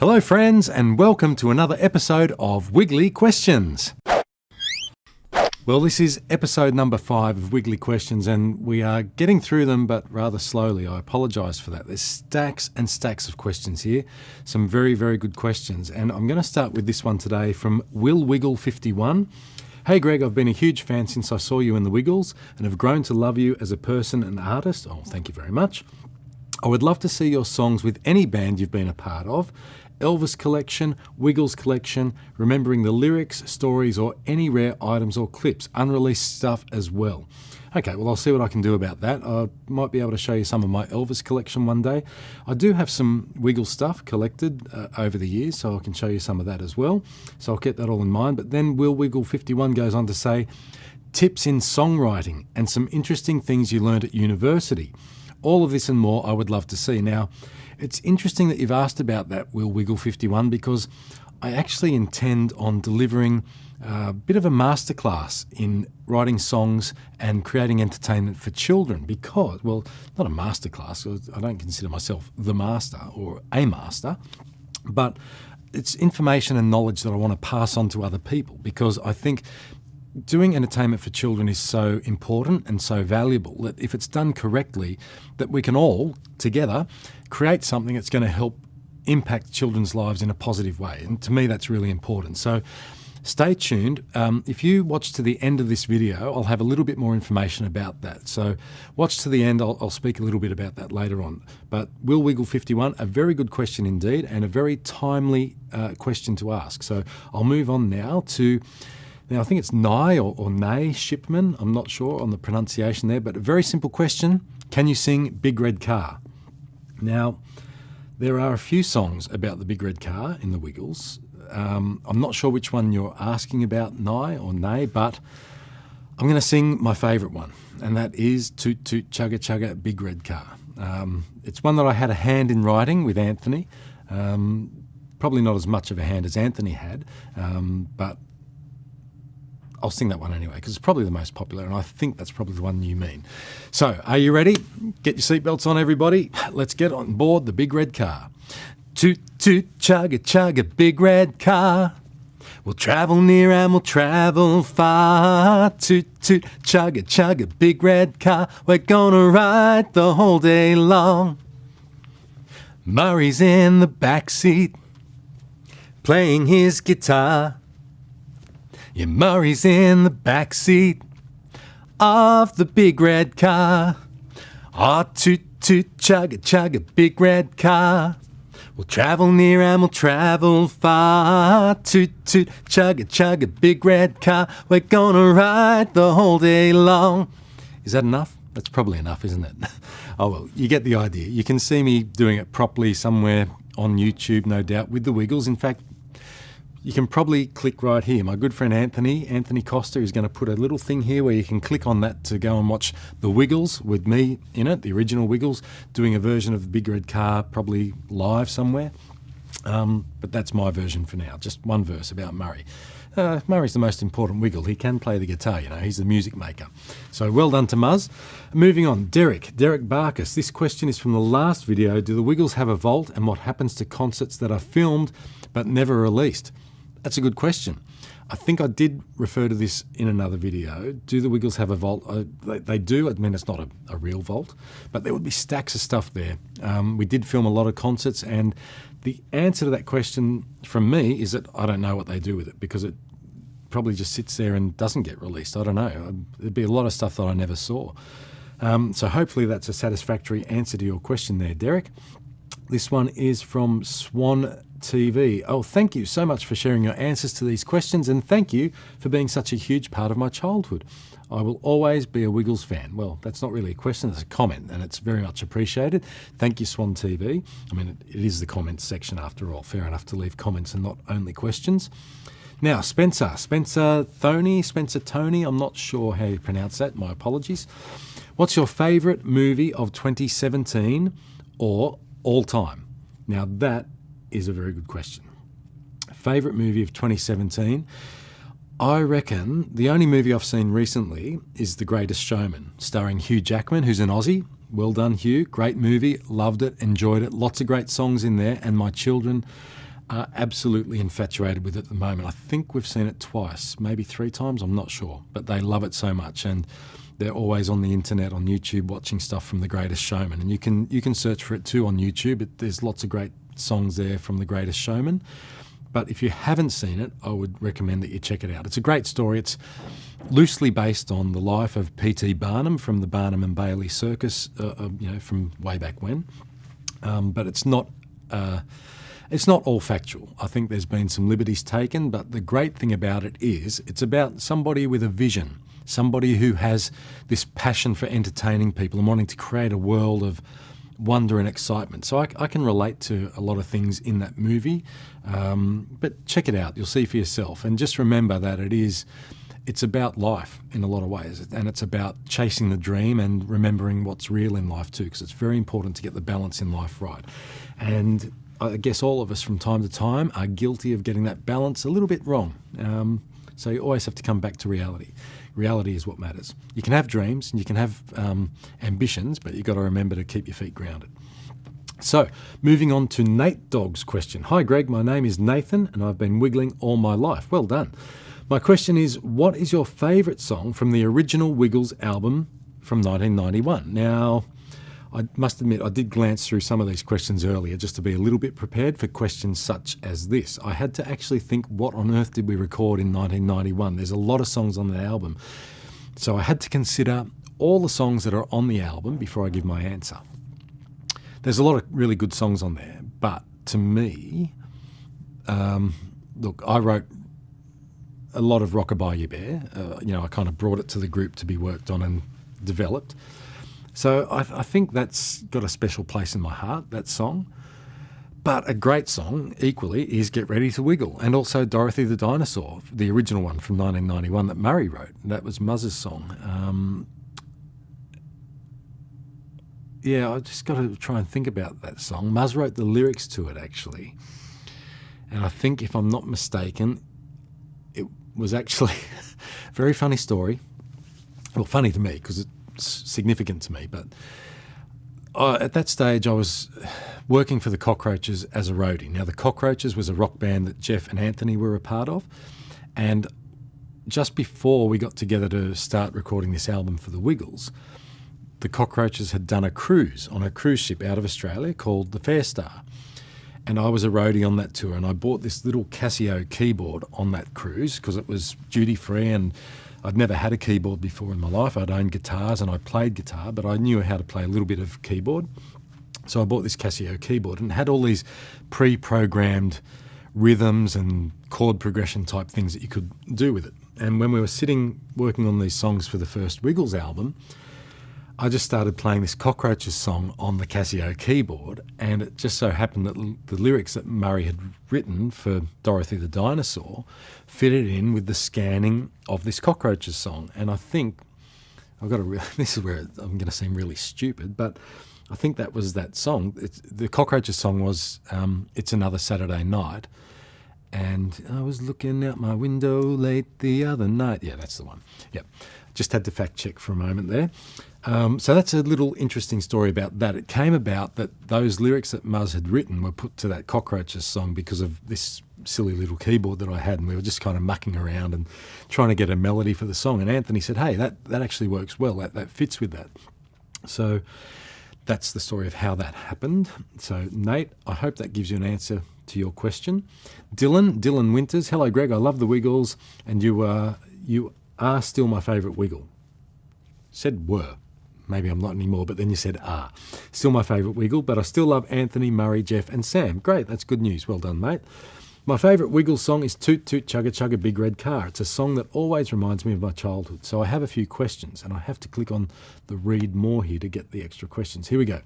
Hello friends, and welcome to another episode of Wiggly Questions. Well, this is episode number 5 of Wiggly Questions, and we are getting through them, but rather slowly. I apologise for that. There's stacks and stacks of questions here. Some very, very good questions. And I'm going to start with this one today from Will Wiggle 51. Hey Greg, I've been a huge fan since I saw you in the Wiggles and have grown to love you as a person and artist. Oh, thank you very much. I would love to see your songs with any band you've been a part of. Elvis collection, Wiggles collection, remembering the lyrics, stories, or any rare items or clips, unreleased stuff as well. Okay, well, I'll see what I can do about that. I might be able to show you some of my Elvis collection one day. I do have some Wiggles stuff collected over the years, so I can show you some of that as well. So I'll keep that all in mind. But then Will Wiggle 51 goes on to say, tips in songwriting and some interesting things you learned at university. All of this and more I would love to see. Now, it's interesting that you've asked about that, Will Wiggle 51, because I actually intend on delivering a bit of a masterclass in writing songs and creating entertainment for children because, well, not a masterclass, I don't consider myself the master or a master, but it's information and knowledge that I want to pass on to other people because I think doing entertainment for children is so important and so valuable that if it's done correctly, that we can all together create something that's going to help impact children's lives in a positive way. And to me, that's really important. So stay tuned. If you watch to the end of this video, I'll have a little bit more information about that. So watch to the end. I'll speak a little bit about that later on. But Will Wiggle 51, a very good question indeed, and a very timely question to ask. So I'll move on now to... Now, I think it's Nye or Nay Shipman. I'm not sure on the pronunciation there, but a very simple question. Can you sing Big Red Car? Now, there are a few songs about the Big Red Car in the Wiggles. I'm not sure which one you're asking about, Nye or Nay, but I'm going to sing my favourite one, and that is Toot Toot Chugga Chugga Big Red Car. It's one that I had a hand in writing with Anthony. Probably not as much of a hand as Anthony had, but I'll sing that one anyway because it's probably the most popular and I think that's probably the one you mean. So, are you ready? Get your seatbelts on, everybody. Let's get on board the Big Red Car. Toot, toot, chugga, chugga, big red car. We'll travel near and we'll travel far. Toot, toot, chugga, chugga, big red car. We're gonna ride the whole day long. Murray's in the back seat, playing his guitar. Yeah, Murray's in the back seat of the big red car. Ah, toot, toot, chugga, chugga, big red car. We'll travel near and we'll travel far. Toot, toot, chugga, chugga, big red car. We're gonna ride the whole day long. Is that enough? That's probably enough, isn't it? Oh, well, you get the idea. You can see me doing it properly somewhere on YouTube, no doubt, with the Wiggles. In fact, you can probably click right here. My good friend Anthony Costa, is going to put a little thing here where you can click on that to go and watch the Wiggles with me in it, the original Wiggles, doing a version of the Big Red Car, probably live somewhere. But that's my version for now, just one verse about Murray. Murray's the most important Wiggle. He can play the guitar, you know, he's the music maker. So well done to Muzz. Moving on, Derek Barkus. This question is from the last video. Do the Wiggles have a vault, and what happens to concerts that are filmed but never released? That's a good question. I think I did refer to this in another video. Do the Wiggles have a vault? They do. I mean, it's not a real vault, but there would be stacks of stuff there. We did film a lot of concerts, and the answer to that question from me is that I don't know what they do with it because it probably just sits there and doesn't get released. I don't know. There'd be a lot of stuff that I never saw. So hopefully that's a satisfactory answer to your question there, Derek. This one is from Swan TV. Oh, thank you so much for sharing your answers to these questions, and thank you for being such a huge part of my childhood. I will always be a Wiggles fan. Well, that's not really a question, it's a comment, and it's very much appreciated. Thank you, Swan TV. I mean, it is the comments section after all. Fair enough to leave comments and not only questions. Now, Spencer Tony, I'm not sure how you pronounce that. My apologies. What's your favourite movie of 2017 or all time? Now, that is a very good question. Favourite movie of 2017? I reckon the only movie I've seen recently is The Greatest Showman, starring Hugh Jackman, who's an Aussie. Well done, Hugh. Great movie. Loved it. Enjoyed it. Lots of great songs in there. And my children are absolutely infatuated with it at the moment. I think we've seen it twice, maybe 3 times, I'm not sure, but they love it so much, and they're always on the internet, on YouTube, watching stuff from The Greatest Showman. And you can search for it too on YouTube. There's lots of great songs there from The Greatest Showman. But if you haven't seen it, I would recommend that you check it out. It's a great story. It's loosely based on the life of P.T. Barnum from the Barnum and Bailey Circus, from way back when. But it's not all factual. I think there's been some liberties taken, but the great thing about it is it's about somebody with a vision, somebody who has this passion for entertaining people and wanting to create a world of wonder and excitement. So I can relate to a lot of things in that movie, but check it out. You'll see for yourself. And just remember that it's about life in a lot of ways, and it's about chasing the dream and remembering what's real in life too, because it's very important to get the balance in life right. And I guess all of us from time to time are guilty of getting that balance a little bit wrong. So you always have to come back to reality. Reality is what matters. You can have dreams and you can have ambitions, but you've got to remember to keep your feet grounded. So, moving on to Nate Dogg's question. Hi Greg, my name is Nathan and I've been wiggling all my life. Well done. My question is, what is your favourite song from the original Wiggles album from 1991? Now, I must admit, I did glance through some of these questions earlier just to be a little bit prepared for questions such as this. I had to actually think, what on earth did we record in 1991? There's a lot of songs on that album. So I had to consider all the songs that are on the album before I give my answer. There's a lot of really good songs on there, but to me, look, I wrote a lot of Rockabye You Bear. I kind of brought it to the group to be worked on and developed. So I think that's got a special place in my heart, that song. But a great song, equally, is Get Ready to Wiggle, and also Dorothy the Dinosaur, the original one from 1991 that Murray wrote. That was Muzz's song. I just got to try and think about that song. Muzz wrote the lyrics to it, actually. And I think, if I'm not mistaken, it was actually a very funny story. Well, funny to me, because it's significant to me, but at that stage I was working for the Cockroaches as a roadie. Now the Cockroaches was a rock band that Jeff and Anthony were a part of, and just before we got together to start recording this album for the Wiggles, the Cockroaches had done a cruise on a cruise ship out of Australia called the Fair Star, and I was a roadie on that tour, and I bought this little Casio keyboard on that cruise because it was duty free, and I'd never had a keyboard before in my life. I'd owned guitars and I played guitar, but I knew how to play a little bit of keyboard. So I bought this Casio keyboard and it had all these pre-programmed rhythms and chord progression type things that you could do with it. And when we were sitting working on these songs for the first Wiggles album, I just started playing this Cockroaches song on the Casio keyboard, and it just so happened that the lyrics that Murray had written for Dorothy the Dinosaur fitted in with the scanning of this Cockroaches song. And I think, this is where I'm going to seem really stupid, but I think that was that song. The Cockroaches song was It's Another Saturday Night, and I was looking out my window late the other night. Yeah, that's the one. Yep. Just had to fact check for a moment there. So that's a little interesting story about that. It came about that those lyrics that Muzz had written were put to that Cockroaches song because of this silly little keyboard that I had, and we were just kind of mucking around and trying to get a melody for the song. And Anthony said, hey, that actually works well, that fits with that. So that's the story of how that happened. So Nate, I hope that gives you an answer to your question. Dylan Winters, hello Greg, I love the Wiggles, and you are still my favourite Wiggle. Said were. Maybe I'm not anymore, but then you said are. Still my favourite Wiggle, but I still love Anthony, Murray, Jeff and Sam. Great, that's good news. Well done, mate. My favourite Wiggle song is Toot Toot Chugga Chugga Big Red Car. It's a song that always reminds me of my childhood. So I have a few questions, and I have to click on the read more here to get the extra questions. Here we go.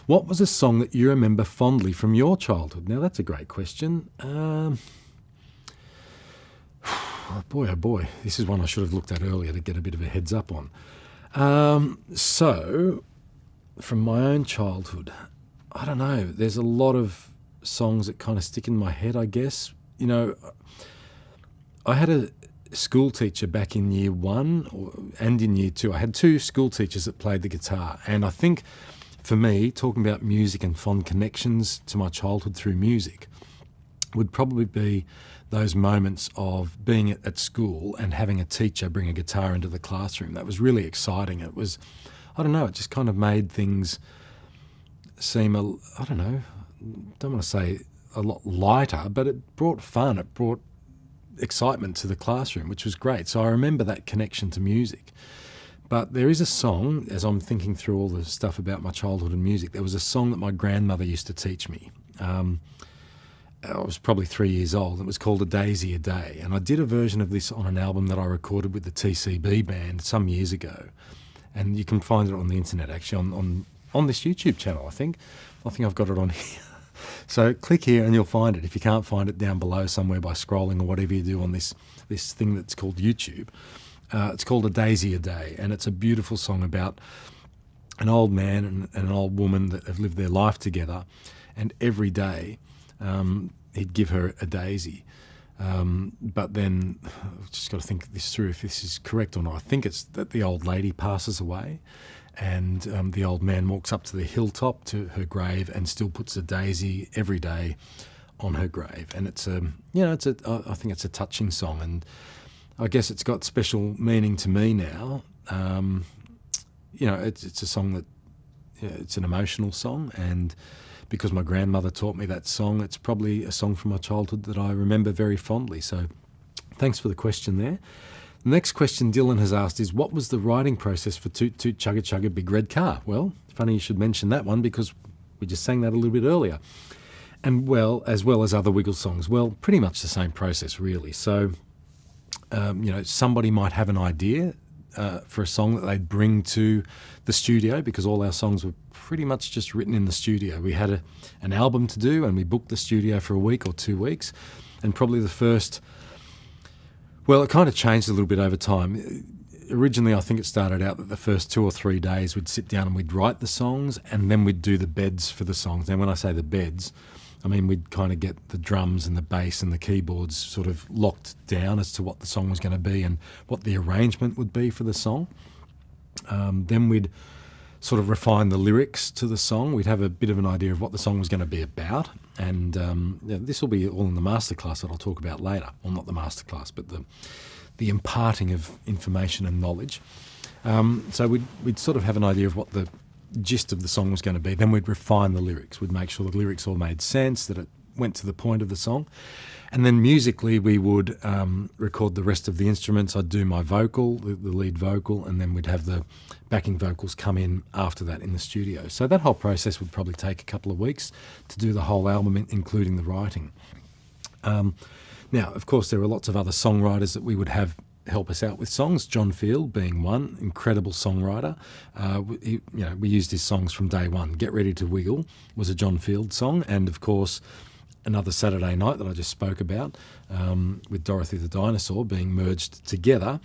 What was a song that you remember fondly from your childhood? Now, that's a great question. Oh boy, this is one I should have looked at earlier to get a bit of a heads up on. So, from my own childhood, I don't know, there's a lot of songs that kind of stick in my head, I guess. You know, I had a school teacher back in year 1 and in year 2. I had 2 school teachers that played the guitar, and I think for me, talking about music and fond connections to my childhood through music, would probably be those moments of being at school and having a teacher bring a guitar into the classroom. That was really exciting. It was, I don't know, it just kind of made things seem, I don't know, don't want to say a lot lighter, but it brought fun. It brought excitement to the classroom, which was great. So I remember that connection to music. But there is a song, as I'm thinking through all the stuff about my childhood and music, there was a song that my grandmother used to teach me. I was probably 3 years old. It was called A Daisy a Day. And I did a version of this on an album that I recorded with the TCB band some years ago. And you can find it on the internet, actually, on this YouTube channel, I think. I think I've got it on here. So click here and you'll find it. If you can't find it, down below somewhere by scrolling or whatever you do on this thing that's called YouTube. It's called A Daisy a Day, and it's a beautiful song about an old man and an old woman that have lived their life together, and every day he'd give her a daisy. But then I've just got to think this through if this is correct or not. I think it's that the old lady passes away, and the old man walks up to the hilltop to her grave and still puts a daisy every day on her grave. And it's I think it's a touching song, and I guess it's got special meaning to me now. It's a song that, it's an emotional song, and because my grandmother taught me that song, it's probably a song from my childhood that I remember very fondly. So thanks for the question there. The next question Dylan has asked is, what was the writing process for Toot Toot Chugga Chugga Big Red Car? Well, funny you should mention that one because we just sang that a little bit earlier. And as well as other Wiggles songs, well, pretty much the same process really. So, somebody might have an idea for a song that they'd bring to the studio, because all our songs were pretty much just written in the studio. We had an album to do, and we booked the studio for a week or 2 weeks, and probably the first, well, it kind of changed a little bit over time. Originally, I think it started out that the first 2 or 3 days we'd sit down and we'd write the songs, and then we'd do the beds for the songs. And when I say the beds, I mean we'd kind of get the drums and the bass and the keyboards sort of locked down as to what the song was going to be and what the arrangement would be for the song. Then we'd sort of refine the lyrics to the song. We'd have a bit of an idea of what the song was going to be about, and this will be all in the masterclass that I'll talk about later. Well, not the masterclass, but the imparting of information and knowledge. So we'd sort of have an idea of what the gist of the song was going to be. Then we'd refine the lyrics. We'd make sure the lyrics all made sense, that it went to the point of the song. And then musically we would record the rest of the instruments. I'd do my vocal, the lead vocal, and then we'd have the backing vocals come in after that in the studio. So that whole process would probably take a couple of weeks to do the whole album, including the writing. Now, of course, there were lots of other songwriters that we would have help us out with songs, John Field being one, incredible songwriter. We used his songs from day one. Get Ready to Wiggle was a John Field song, and of course Another Saturday Night that I just spoke about, with Dorothy the Dinosaur being merged together.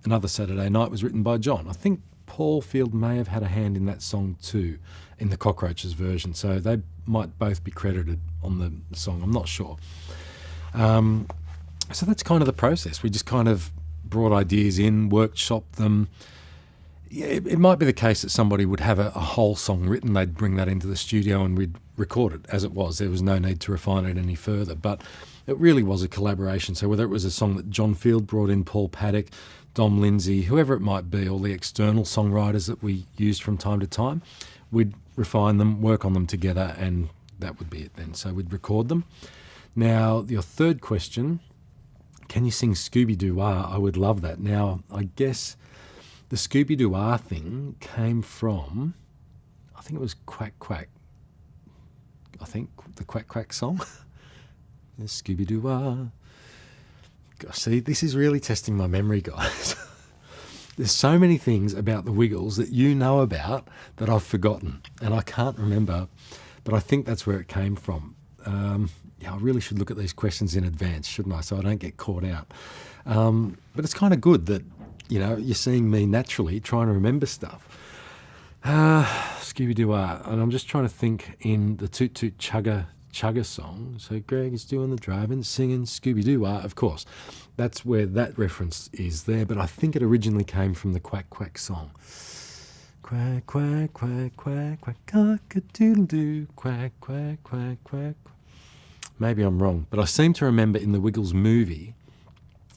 Another Saturday Night was written by John. I think Paul Field may have had a hand in that song too, in the Cockroaches version, so they might both be credited on the song, I'm not sure. So that's kind of the process. We just kind of brought ideas in, workshopped them. Yeah, it might be the case that somebody would have a whole song written, they'd bring that into the studio and we'd record it as it was. There was no need to refine it any further, but it really was a collaboration. So whether it was a song that John Field brought in, Paul Paddock, Dom Lindsay, whoever it might be, all the external songwriters that we used from time to time, we'd refine them, work on them together, and that would be it then. So we'd record them. Now, your third question, can you sing Scooby-Doo-Wah? I would love that. Now, I guess the Scooby-Doo-Wah thing came from, I think it was Quack Quack. I think the Quack Quack song. Scooby-Doo-Wah. Gosh, see, this is really testing my memory, guys. There's so many things about the Wiggles that you know about that I've forgotten, and I can't remember, but I think that's where it came from. I really should look at these questions in advance, shouldn't I, so I don't get caught out. But it's kind of good that, you're seeing me naturally trying to remember stuff. Scooby-Doo-Wah, and I'm just trying to think in the Toot Toot Chugga Chugga song. So Greg is doing the driving, singing Scooby-Doo-Wah, of course. That's where that reference is there, but I think it originally came from the Quack Quack song. Quack, quack, quack, quack, quack, cock-a-doodle-doo, quack, quack, quack, quack, quack. maybe I'm wrong, but I seem to remember in the Wiggles movie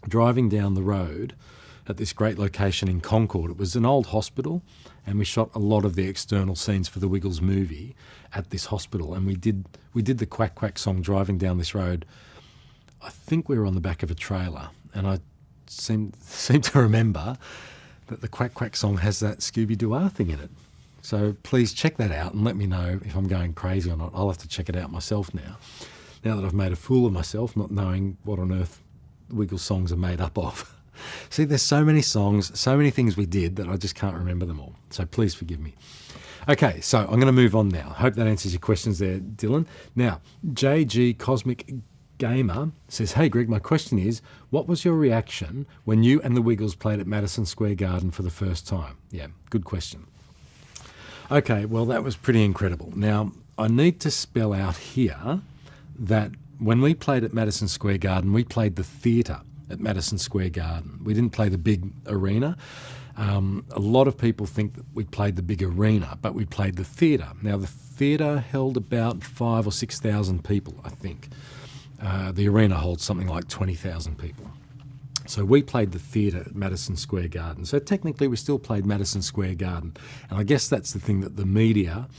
driving down the road at this great location in Concord. It was an old hospital, and we shot a lot of the external scenes for the Wiggles movie at this hospital. And we did the Quack Quack song driving down this road. I think we were on the back of a trailer, and I seem to remember that the Quack Quack song has that Scooby-Doo thing in it. So please check that out and let me know if I'm going crazy or not. I'll have to check it out myself now that I've made a fool of myself, not knowing what on earth Wiggles songs are made up of. See, there's so many songs, so many things we did that I just can't remember them all. So please forgive me. Okay, so I'm going to move on now. Hope that answers your questions there, Dylan. Now, JG Cosmic Gamer says, hey Greg, my question is, what was your reaction when you and the Wiggles played at Madison Square Garden for the first time? Yeah, good question. Okay, well, that was pretty incredible. Now, I need to spell out here that when we played at Madison Square Garden, we played the theatre at Madison Square Garden. We didn't play the big arena. A lot of people think that we played the big arena, but we played the theatre. Now, the theatre held about 5,000 or 6,000 people, I think. The arena holds something like 20,000 people. So we played the theatre at Madison Square Garden. So technically we still played Madison Square Garden. And I guess that's the thing that the media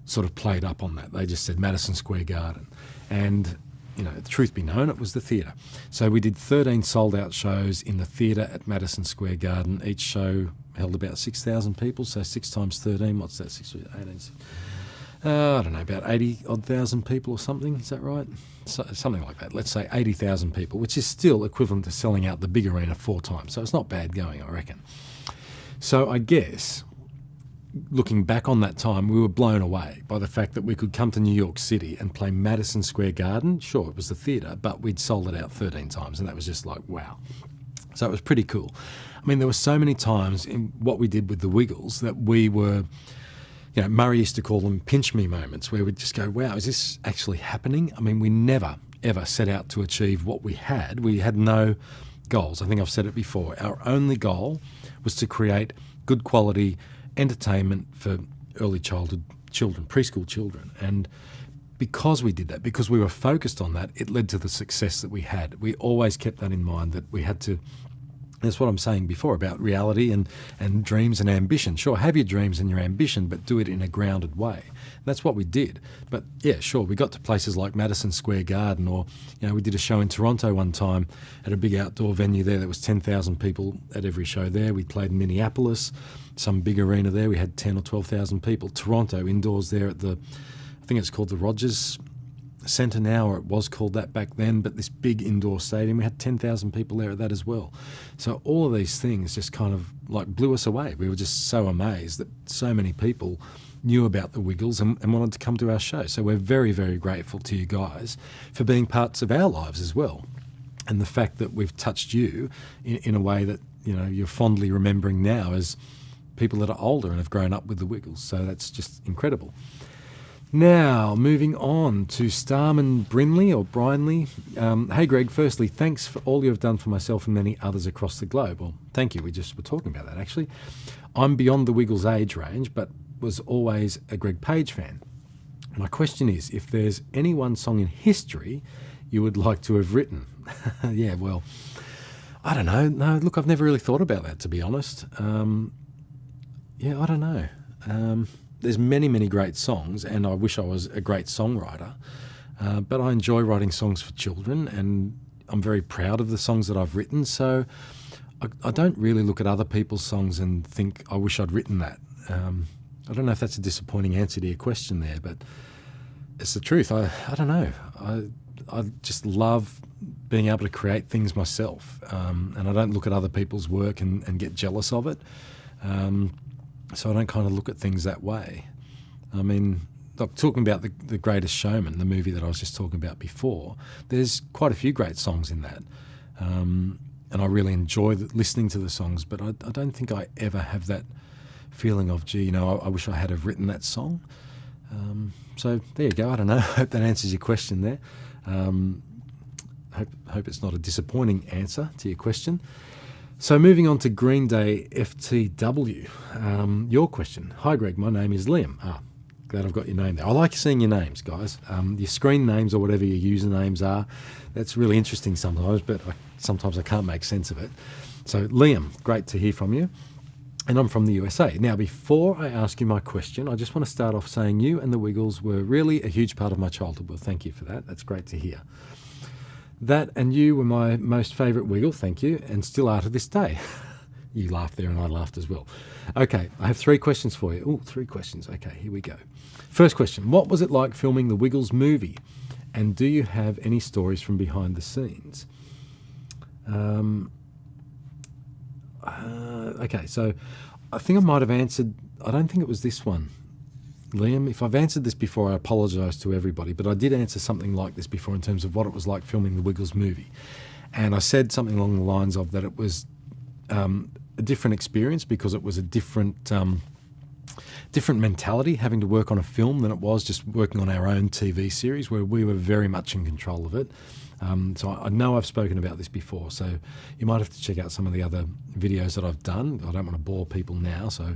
sort of played up on that. They just said Madison Square Garden. And, you know, the truth be known, it was the theatre. So we did 13 sold-out shows in the theatre at Madison Square Garden. Each show held about 6,000 people. So 6 times 13, what's that? 6, 18, I don't know, about 80-odd thousand people or something. Is that right? So, something like that. Let's say 80,000 people, which is still equivalent to selling out the big arena 4 times. So it's not bad going, I reckon. So I guess, looking back on that time, we were blown away by the fact that we could come to New York City and play Madison Square Garden. Sure, it was the theatre, but we'd sold it out 13 times, and that was just like, wow. So it was pretty cool. I mean, there were so many times in what we did with the Wiggles that we were... You know, Murray used to call them pinch me moments, where we'd just go, wow, is this actually happening? I mean, we never, ever set out to achieve what we had. We had no goals. I think I've said it before. Our only goal was to create good quality entertainment for early childhood children, preschool children. And because we did that, because we were focused on that, it led to the success that we had. We always kept that in mind, that we had to... That's what I'm saying before about reality and dreams and ambition. Sure, have your dreams and your ambition, but do it in a grounded way. And that's what we did. But yeah, sure, we got to places like Madison Square Garden, or, you know, we did a show in Toronto one time at a big outdoor venue there. There was 10,000 people at every show there. We played in Minneapolis, some big arena there. We had 10 or 12,000 people. Toronto, indoors there at the, I think it's called the Rogers Centre now, or it was called that back then, but this big indoor stadium, we had 10,000 people there at that as well. So all of these things just kind of like blew us away. We were just so amazed that so many people knew about the Wiggles and wanted to come to our show. So we're very, very grateful to you guys for being parts of our lives as well. And the fact that we've touched you in a way that, you know, you're fondly remembering now as people that are older and have grown up with the Wiggles. So that's just incredible. Now, moving on to Starman Brinley or Brinley. Hey Greg, firstly, thanks for all you have done for myself and many others across the globe. Well, thank you. We just were talking about that, actually. I'm beyond the Wiggles age range, but was always a Greg Page fan. My question is, if there's any one song in history you would like to have written? Yeah, well, I don't know. No, look, I've never really thought about that, to be honest. Yeah, I don't know. There's many, many great songs, and I wish I was a great songwriter, but I enjoy writing songs for children, and I'm very proud of the songs that I've written, so I don't really look at other people's songs and think, I wish I'd written that. I don't know if that's a disappointing answer to your question there, but it's the truth. I don't know. I just love being able to create things myself, and I don't look at other people's work and get jealous of it. So I don't kind of look at things that way. I mean, like talking about the Greatest Showman, the movie that I was just talking about before, there's quite a few great songs in that. And I really enjoy listening to the songs, but I don't think I ever have that feeling of, gee, you know, I wish I had have written that song. So there you go. I don't know. I hope that answers your question there. Hope it's not a disappointing answer to your question. So moving on to Green Day FTW, your question. Hi Greg, my name is Liam. glad I've got your name there. I like seeing your names, guys. Your screen names or whatever your usernames are. That's really interesting sometimes, but sometimes I can't make sense of it. So Liam, great to hear from you. And I'm from the USA. Now, before I ask you my question, I just want to start off saying you and the Wiggles were really a huge part of my childhood. Well, thank you for that. That's great to hear. That and you were my most favourite Wiggle, thank you, and still are to this day. You laughed there and I laughed as well. Okay, I have 3 questions for you. Oh, 3 questions. Okay, here we go. First question, what was it like filming the Wiggles movie? And do you have any stories from behind the scenes? Okay, so I think I might have answered, I don't think it was this one. Liam, if I've answered this before, I apologise to everybody, but I did answer something like this before in terms of what it was like filming the Wiggles movie. And I said something along the lines of that it was a different experience because it was a different mentality having to work on a film than it was just working on our own TV series where we were very much in control of it. So I know I've spoken about this before, so you might have to check out some of the other videos that I've done. I don't want to bore people now, so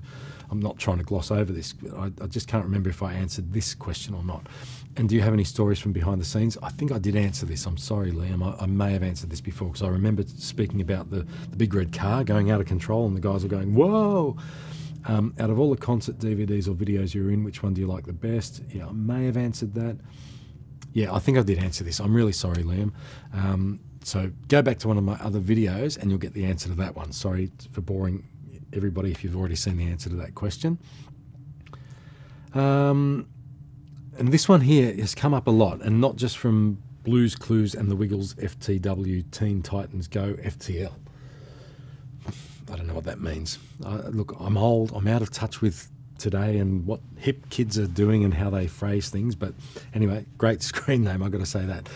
I'm not trying to gloss over this. I just can't remember if I answered this question or not. And do you have any stories from behind the scenes? I think I did answer this. I'm sorry, Liam. I may have answered this before because I remember speaking about the big red car going out of control and the guys were going, whoa! Out of all the concert DVDs or videos you're in, which one do you like the best? Yeah, I may have answered that. Yeah, I think I did answer this. I'm really sorry, Liam. So go back to one of my other videos and you'll get the answer to that one. Sorry for boring everybody if you've already seen the answer to that question. And this one here has come up a lot, and not just from Blues Clues and the Wiggles FTW Teen Titans Go FTL. I don't know what that means. Look, I'm old. I'm out of touch with today and what hip kids are doing and how they phrase things. But anyway, great screen name, I've got to say that.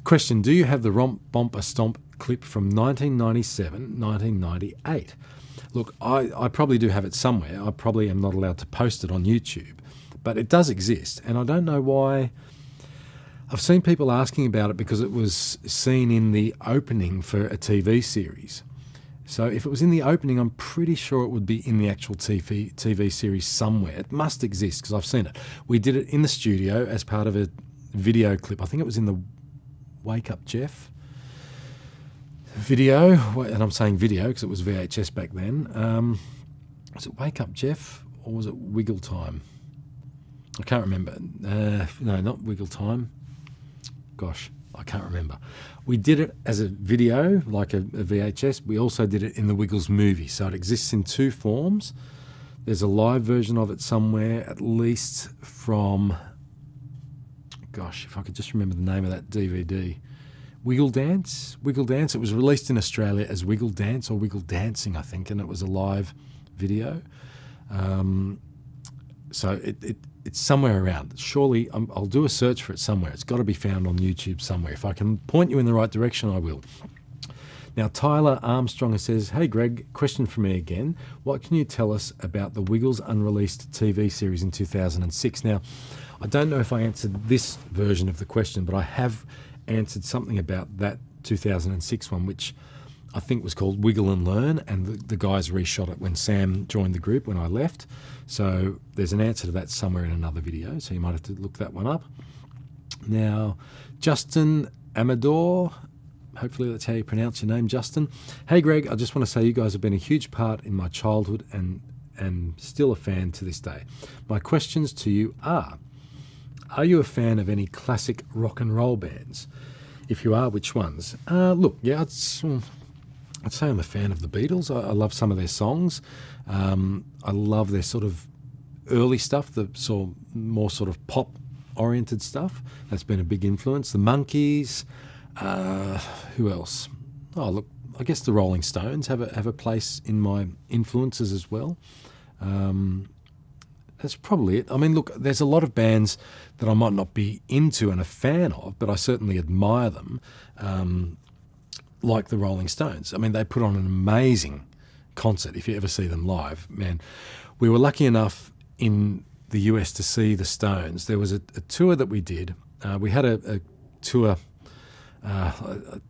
Question, do you have the Romp Bomper Stomp clip from 1997, 1998? Look, I probably do have it somewhere. I probably am not allowed to post it on YouTube, but it does exist. And I don't know why. I've seen people asking about it because it was seen in the opening for a TV series. So if it was in the opening, I'm pretty sure it would be in the actual TV series somewhere. It must exist because I've seen it. We did it in the studio as part of a video clip. I think it was in the Wake Up Jeff video. And I'm saying video because it was VHS back then. Was it Wake Up Jeff or was it Wiggle Time? I can't remember. No, not Wiggle Time. Gosh, I can't remember. We did it as a video, like a VHS. We also did it in the Wiggles movie. So it exists in 2 forms. There's a live version of it somewhere, at least from, gosh, if I could just remember the name of that DVD. Wiggle Dance? Wiggle Dance. It was released in Australia as Wiggle Dance or Wiggle Dancing, I think, and it was a live video. So it's somewhere around. Surely I'll do a search for it somewhere. It's got to be found on YouTube somewhere. If I can point you in the right direction, I will. Now, Tyler Armstrong says, hey, Greg, question for me again. What can you tell us about the Wiggles unreleased TV series in 2006? Now, I don't know if I answered this version of the question, but I have answered something about that 2006 one, which I think was called Wiggle and Learn, and the guys reshot it when Sam joined the group when I left. So there's an answer to that somewhere in another video, so you might have to look that one up. Now, Justin Amador, hopefully that's how you pronounce your name, Justin. Hey Greg, I just want to say you guys have been a huge part in my childhood and still a fan to this day. My questions to you are you a fan of any classic rock and roll bands? If you are, which ones? Look, yeah, I'd say I'm a fan of the Beatles. I love some of their songs. I love their sort of early stuff, the more sort of pop-oriented stuff. That's been a big influence. The Monkees. Who else? Oh, look, I guess the Rolling Stones have a place in my influences as well. That's probably it. I mean, look, there's a lot of bands that I might not be into and a fan of, but I certainly admire them. Like the Rolling Stones. I mean, they put on an amazing concert if you ever see them live. Man, we were lucky enough in the US to see the Stones. There was a tour that we did. We had a tour, I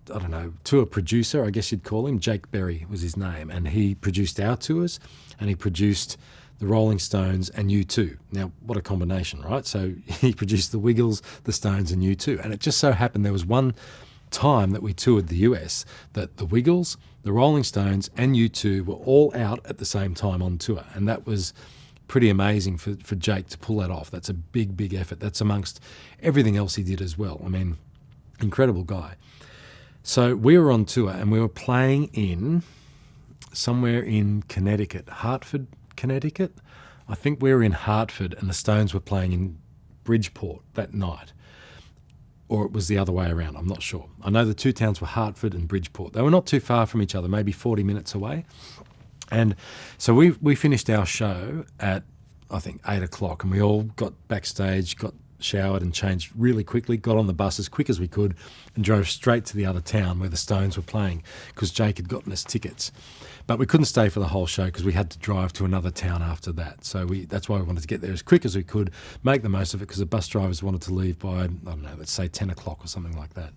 don't know, tour producer, I guess you'd call him. Jake Berry was his name. And he produced our tours and he produced the Rolling Stones, and U2. Now, what a combination, right? So he produced the Wiggles, the Stones, and U2. And it just so happened there was one time that we toured the US that the Wiggles, the Rolling Stones, and U2 were all out at the same time on tour. And that was pretty amazing for Jake to pull that off. That's a big, big effort. That's amongst everything else he did as well. I mean, incredible guy. So we were on tour and we were playing in somewhere in Connecticut, Hartford, Connecticut. I think we were in Hartford and the Stones were playing in Bridgeport that night. Or it was the other way around, I'm not sure. I know the two towns were Hartford and Bridgeport. They were not too far from each other, maybe 40 minutes away. And so we finished our show at, I think, 8 o'clock, and we all got backstage, got showered and changed really quickly, got on the bus as quick as we could and drove straight to the other town where the Stones were playing because Jake had gotten us tickets. But we couldn't stay for the whole show because we had to drive to another town after that. So that's why we wanted to get there as quick as we could, make the most of it, because the bus drivers wanted to leave by, I don't know, let's say 10 o'clock or something like that.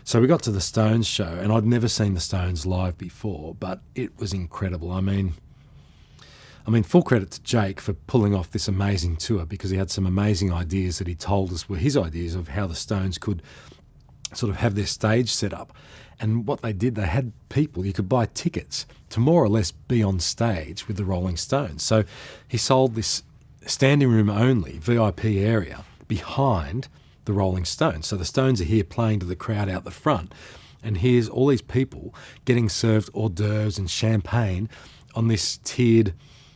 So we got to the Stones show, and I'd never seen the Stones live before, but it was incredible. I mean, full credit to Jake for pulling off this amazing tour, because he had some amazing ideas that he told us were his ideas of how the Stones could sort of have their stage set up. And what they did, they had people, you could buy tickets to more or less be on stage with the Rolling Stones. So he sold this standing room only VIP area behind the Rolling Stones. So the Stones are here playing to the crowd out the front, and here's all these people getting served hors d'oeuvres and champagne on this tiered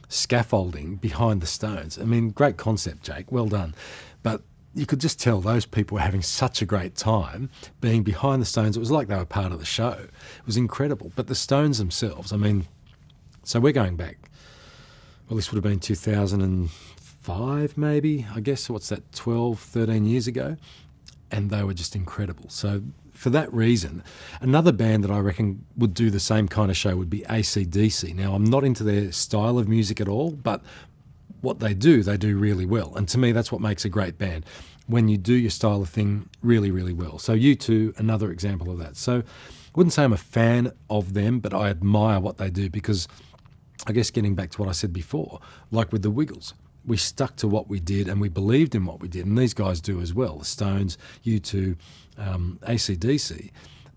scaffolding behind the Stones. I mean, great concept, Jake, well done. But you could just tell those people were having such a great time being behind the Stones. It was like they were part of the show. It was incredible. But the Stones themselves, I mean, so we're going back, well, this would have been 2005 maybe, I guess. What's that, 12, 13 years ago? And they were just incredible. So for that reason, another band that I reckon would do the same kind of show would be AC/DC. Now, I'm not into their style of music at all, but what they do really well. And to me, that's what makes a great band, when you do your style of thing really, really well. So U2, another example of that. So I wouldn't say I'm a fan of them, but I admire what they do, because I guess getting back to what I said before, like with the Wiggles, we stuck to what we did and we believed in what we did. And these guys do as well. The Stones, U2, AC/DC.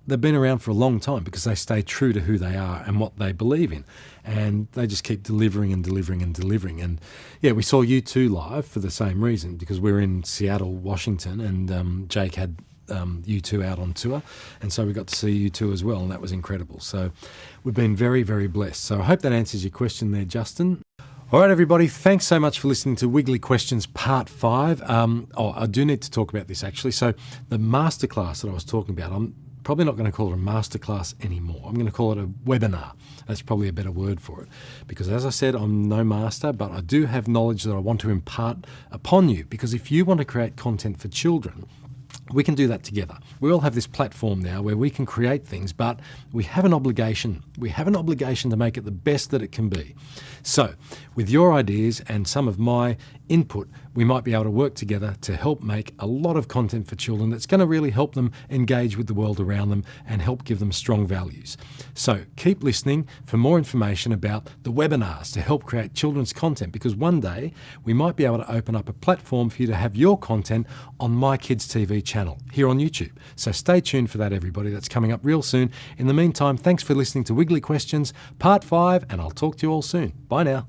They've been around for a long time because they stay true to who they are and what they believe in. And they just keep delivering and delivering and delivering. And yeah, we saw U2 live for the same reason, because we were in Seattle, Washington, and Jake had U2 out on tour. And so we got to see U2 as well, and that was incredible. So we've been very, very blessed. So I hope that answers your question there, Justin. All right, everybody, thanks so much for listening to Wiggly Questions Part 5. I do need to talk about this, actually. So the masterclass that I was talking about, I'm probably not going to call it a masterclass anymore. I'm going to call it a webinar. That's probably a better word for it. Because as I said, I'm no master, but I do have knowledge that I want to impart upon you. Because if you want to create content for children, we can do that together. We all have this platform now where we can create things, but we have an obligation. We have an obligation to make it the best that it can be. So, with your ideas and some of my input, we might be able to work together to help make a lot of content for children that's going to really help them engage with the world around them and help give them strong values. So, keep listening for more information about the webinars to help create children's content, because one day we might be able to open up a platform for you to have your content on My Kids TV channel here on YouTube. So stay tuned for that, everybody. That's coming up real soon. In the meantime, thanks for listening to Wiggly Questions Part 5, and I'll talk to you all soon. Bye now.